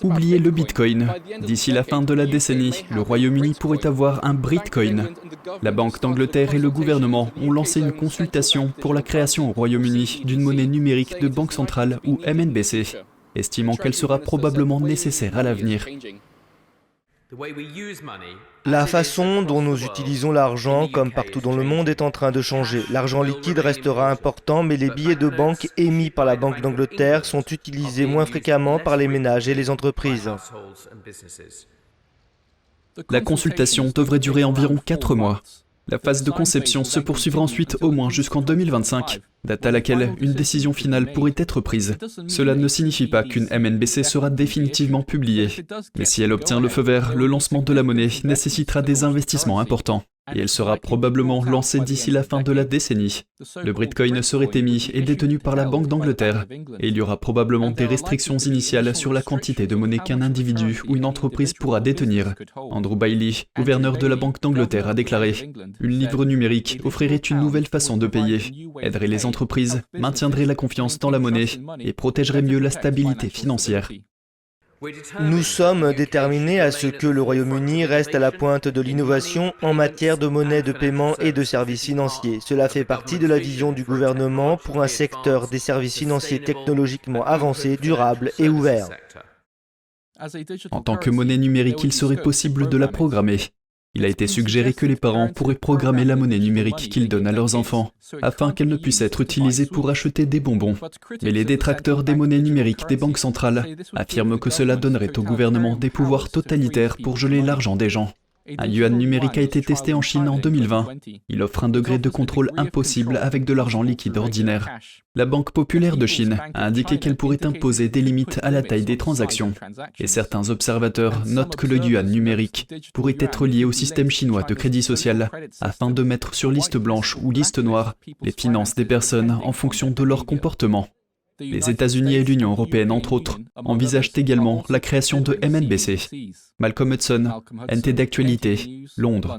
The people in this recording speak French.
Oubliez le Bitcoin. D'ici la fin de la décennie, le Royaume-Uni pourrait avoir un Britcoin. La Banque d'Angleterre et le gouvernement ont lancé une consultation pour la création au Royaume-Uni d'une monnaie numérique de banque centrale ou MNBC, estimant qu'elle sera probablement nécessaire à l'avenir. La façon dont nous utilisons l'argent, comme partout dans le monde, est en train de changer. L'argent liquide restera important, mais les billets de banque émis par la Banque d'Angleterre sont utilisés moins fréquemment par les ménages et les entreprises. La consultation devrait durer environ 4 mois. La phase de conception se poursuivra ensuite au moins jusqu'en 2025, date à laquelle une décision finale pourrait être prise. Cela ne signifie pas qu'une MNBC sera définitivement publiée, mais si elle obtient le feu vert, le lancement de la monnaie nécessitera des investissements importants, et elle sera probablement lancée d'ici la fin de la décennie. Le Bitcoin serait émis et détenu par la Banque d'Angleterre, et il y aura probablement des restrictions initiales sur la quantité de monnaie qu'un individu ou une entreprise pourra détenir. Andrew Bailey, gouverneur de la Banque d'Angleterre, a déclaré « Une livre numérique offrirait une nouvelle façon de payer, aiderait les entreprises, maintiendrait la confiance dans la monnaie et protégerait mieux la stabilité financière. » Nous sommes déterminés à ce que le Royaume-Uni reste à la pointe de l'innovation en matière de monnaie de paiement et de services financiers. Cela fait partie de la vision du gouvernement pour un secteur des services financiers technologiquement avancé, durable et ouvert. En tant que monnaie numérique, il serait possible de la programmer. Il a été suggéré que les parents pourraient programmer la monnaie numérique qu'ils donnent à leurs enfants, afin qu'elle ne puisse être utilisée pour acheter des bonbons. Mais les détracteurs des monnaies numériques des banques centrales affirment que cela donnerait au gouvernement des pouvoirs totalitaires pour geler l'argent des gens. Un yuan numérique a été testé en Chine en 2020. Il offre un degré de contrôle impossible avec de l'argent liquide ordinaire. La Banque populaire de Chine a indiqué qu'elle pourrait imposer des limites à la taille des transactions. Et certains observateurs notent que le yuan numérique pourrait être lié au système chinois de crédit social afin de mettre sur liste blanche ou liste noire les finances des personnes en fonction de leur comportement. Les États-Unis et l'Union européenne, entre autres, envisagent également la création de MNBC. Malcolm Hudson, NT d'actualité, Londres.